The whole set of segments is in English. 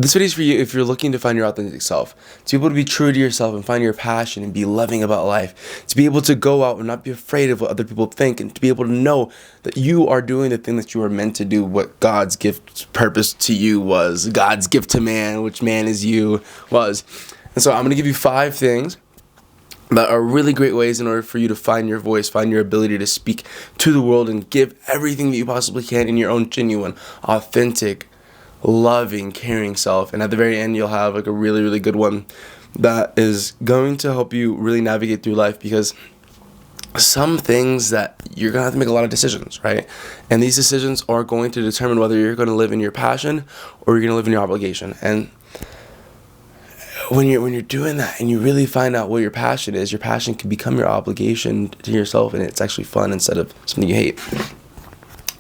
This video is for you if you're looking to find your authentic self, to be able to be true to yourself and find your passion and be loving about life, to be able to go out and not be afraid of what other people think, and to be able to know that you are doing the thing that you are meant to do, what God's gift purpose to you was, God's gift to man, which man is you, was. And so I'm going to give you 5 things that are really great ways in order for you to find your voice, find your ability to speak to the world and give everything that you possibly can in your own genuine, authentic, loving, caring self. And at the very end, you'll have like a really, really good one that is going to help you really navigate through life, because some things that you're going to have to make a lot of decisions, right? And these decisions are going to determine whether you're going to live in your passion or you're going to live in your obligation. And when you're doing that and you really find out what your passion is, your passion can become your obligation to yourself, and it's actually fun instead of something you hate.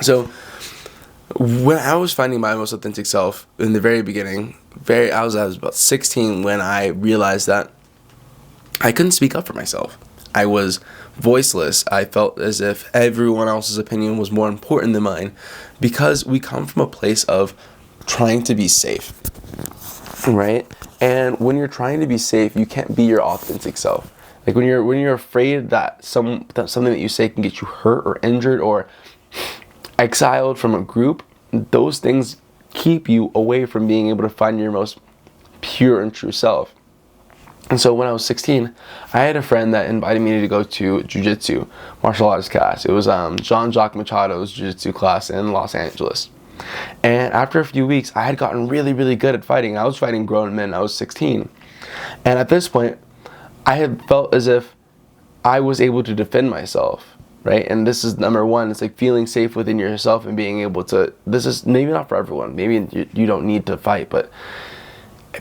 So when I was finding my most authentic self in the very beginning, I was about 16 when I realized that I couldn't speak up for myself. I was voiceless. I felt as if everyone else's opinion was more important than mine, because we come from a place of trying to be safe, right? And when you're trying to be safe, you can't be your authentic self. Like when you're afraid that something that you say can get you hurt or injured or exiled from a group, those things keep you away from being able to find your most pure and true self. And so when I was 16, I had a friend that invited me to go to jiu-jitsu, martial arts class. It was Jean-Jacques Machado's jiu-jitsu class in Los Angeles. And after a few weeks, I had gotten really, really good at fighting. I was fighting grown men. I was 16. And at this point, I had felt as if I was able to defend myself, right? And this is number one. It's like feeling safe within yourself and being able to, this is maybe not for everyone. Maybe you don't need to fight, but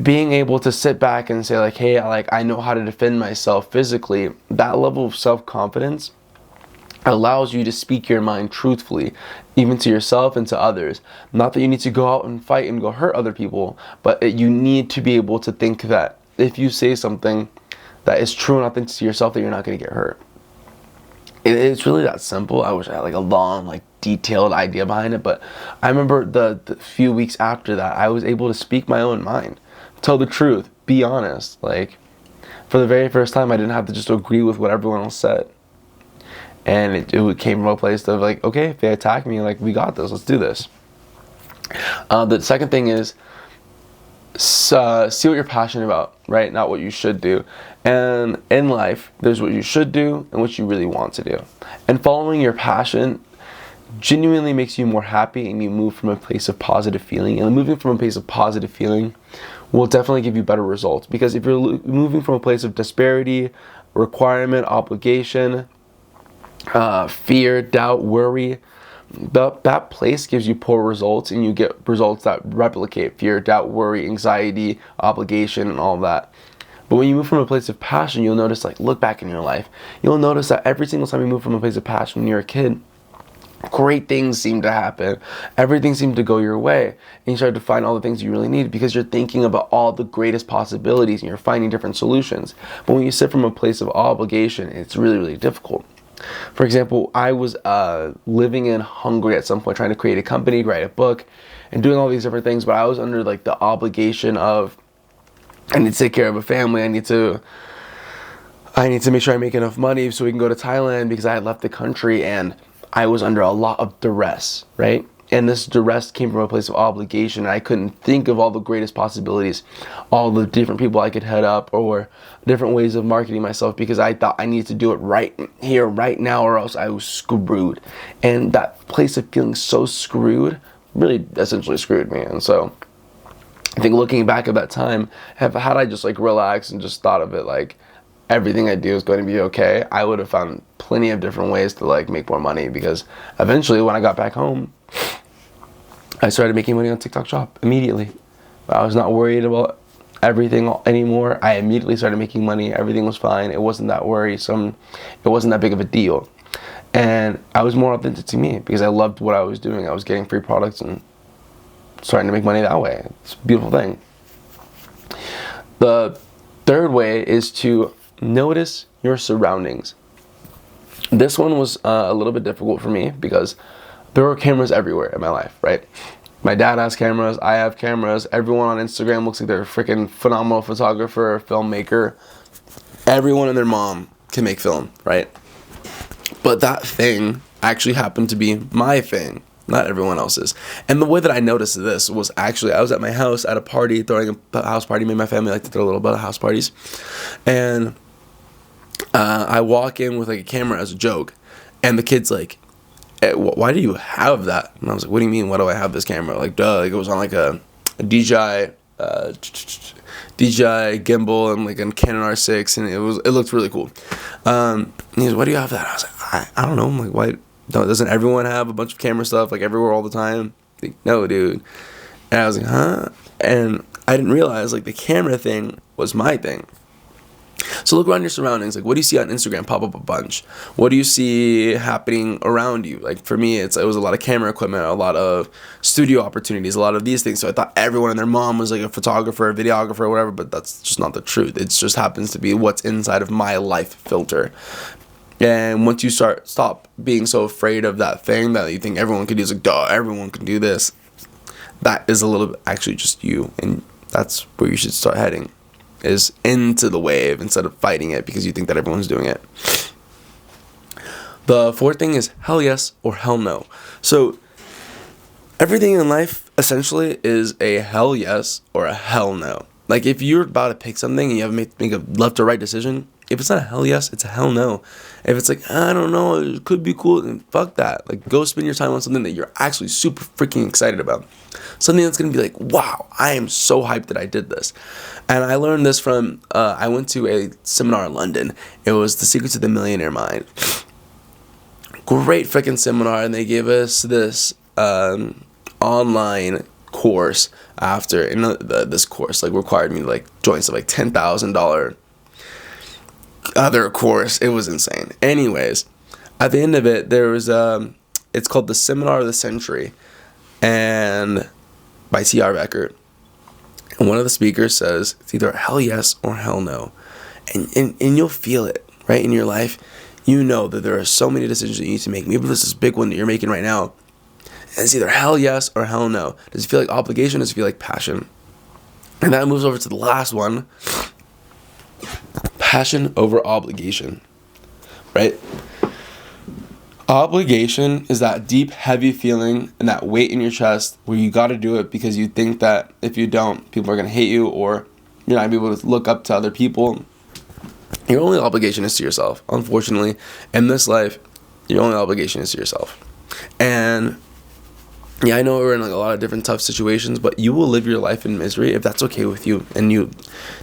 being able to sit back and say like, hey, I know how to defend myself physically, that level of self-confidence allows you to speak your mind truthfully, even to yourself and to others. Not that you need to go out and fight and go hurt other people, but you need to be able to think that if you say something that is true and authentic to yourself, that you're not going to get hurt. It's really that simple. I wish I had like a long, detailed idea behind it, but I remember the few weeks after that, I was able to speak my own mind, tell the truth, be honest. Like, for the very first time, I didn't have to just agree with what everyone else said. And it came from a place of like, okay, if they attack me, we got this, let's do this. The second thing is, see what you're passionate about, right? Not what you should do. And in life, there's what you should do and what you really want to do. And following your passion genuinely makes you more happy, and you move from a place of positive feeling. And moving from a place of positive feeling will definitely give you better results. Because if you're moving from a place of disparity, requirement, obligation, fear, doubt, worry, that place gives you poor results, and you get results that replicate fear, doubt, worry, anxiety, obligation, and all of that. But when you move from a place of passion, you'll notice, look back in your life, you'll notice that every single time you move from a place of passion when you're a kid, great things seem to happen. Everything seemed to go your way, and you start to find all the things you really need, because you're thinking about all the greatest possibilities and you're finding different solutions. But when you sit from a place of obligation, it's really, really difficult. For example, I was living in Hungary at some point, trying to create a company, write a book, and doing all these different things, but I was under the obligation of, I need to take care of a family, I need to make sure I make enough money so we can go to Thailand, because I had left the country and I was under a lot of duress, right? And this duress came from a place of obligation, and I couldn't think of all the greatest possibilities, all the different people I could head up, or different ways of marketing myself, because I thought I needed to do it right here, right now, or else I was screwed. And that place of feeling so screwed really essentially screwed me. And so I think looking back at that time, had I just relaxed and just thought of it like everything I do is going to be okay, I would have found plenty of different ways to make more money. Because eventually when I got back home, I started making money on TikTok Shop immediately. I was not worried about everything anymore. I immediately started making money. Everything was fine. It wasn't that worrisome. It wasn't that big of a deal. And I was more authentic to me, because I loved what I was doing. I was getting free products and starting to make money that way. It's a beautiful thing. The third way is to notice your surroundings. This one was a little bit difficult for me, because there were cameras everywhere in my life, right? My dad has cameras. I have cameras. Everyone on Instagram looks like they're a freaking phenomenal photographer, filmmaker. Everyone and their mom can make film, right? But that thing actually happened to be my thing, not everyone else's. And the way that I noticed this was actually, I was at my house at a party, throwing a house party. Me and my family like to throw a little bit of house parties. And I walk in with like a camera as a joke. And the kid's like, why do you have that? And I was like, what do you mean, why do I have this camera? Like, duh, like it was on like a DJI gimbal and like a Canon R6, and it looked really cool. And he goes, why do you have that? I was like, I don't know. I'm like, why? Doesn't everyone have a bunch of camera stuff like everywhere all the time? Like, no, dude. And I was like, huh? And I didn't realize like the camera thing was my thing. So look around your surroundings. Like, what do you see on Instagram pop up a bunch? What do you see happening around you? Like, for me, it was a lot of camera equipment, a lot of studio opportunities, a lot of these things. So I thought everyone and their mom was like a photographer, a videographer, or whatever, but that's just not the truth. It just happens to be what's inside of my life filter. And once you stop being so afraid of that thing that you think everyone can do, it's like, duh, everyone can do this. That is a little bit actually just you. And that's where you should start heading, is into the wave instead of fighting it because you think that everyone's doing it. The fourth thing is hell yes or hell no. So everything in life essentially is a hell yes or a hell no. Like if you're about to pick something and you have to make a left or right decision, if it's not a hell yes, it's a hell no. If it's like, I don't know, it could be cool, then fuck that. Like, go spend your time on something that you're actually super freaking excited about. Something that's going to be like, wow, I am so hyped that I did this. And I learned this from, I went to a seminar in London. It was The Secrets of the Millionaire Mind. Great freaking seminar, and they gave us this online course after, and this course like required me to like join some like $10,000 other course. It was insane. Anyways, at the end of it, there was it's called the Seminar of the Century, and by T.R. Becker. And one of the speakers says it's either hell yes or hell no, and you'll feel it right in your life. You know that there are so many decisions that you need to make. Maybe this is a big one that you're making right now, and it's either hell yes or hell no. Does it feel like obligation? Does it feel like passion? And that moves over to the last one. Passion over obligation, right? Obligation is that deep, heavy feeling and that weight in your chest where you got to do it because you think that if you don't, people are going to hate you, or you're not going to be able to look up to other people. Your only obligation is to yourself. Unfortunately, in this life, your only obligation is to yourself. And yeah, I know we're in like a lot of different tough situations, but you will live your life in misery if that's okay with you and you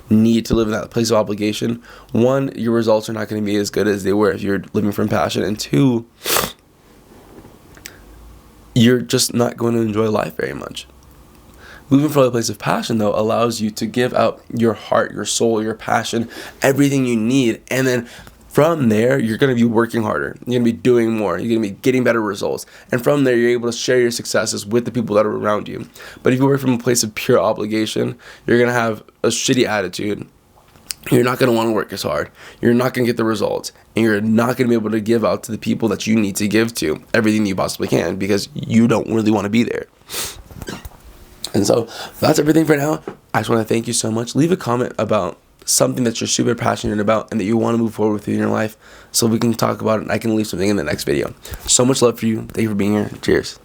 need to live in that place of obligation. One, your results are not going to be as good as they were if you're living from passion. And two, you're just not going to enjoy life very much. Moving from a place of passion, though, allows you to give out your heart, your soul, your passion, everything you need. And then from there, you're going to be working harder. You're going to be doing more. You're going to be getting better results. And from there, you're able to share your successes with the people that are around you. But if you work from a place of pure obligation, you're going to have a shitty attitude. You're not going to want to work as hard. You're not going to get the results. And you're not going to be able to give out to the people that you need to give to everything you possibly can because you don't really want to be there. And so that's everything for now. I just want to thank you so much. Leave a comment about something that you're super passionate about and that you want to move forward with in your life so we can talk about it and I can leave something in the next video. So much love for you. Thank you for being here. Cheers.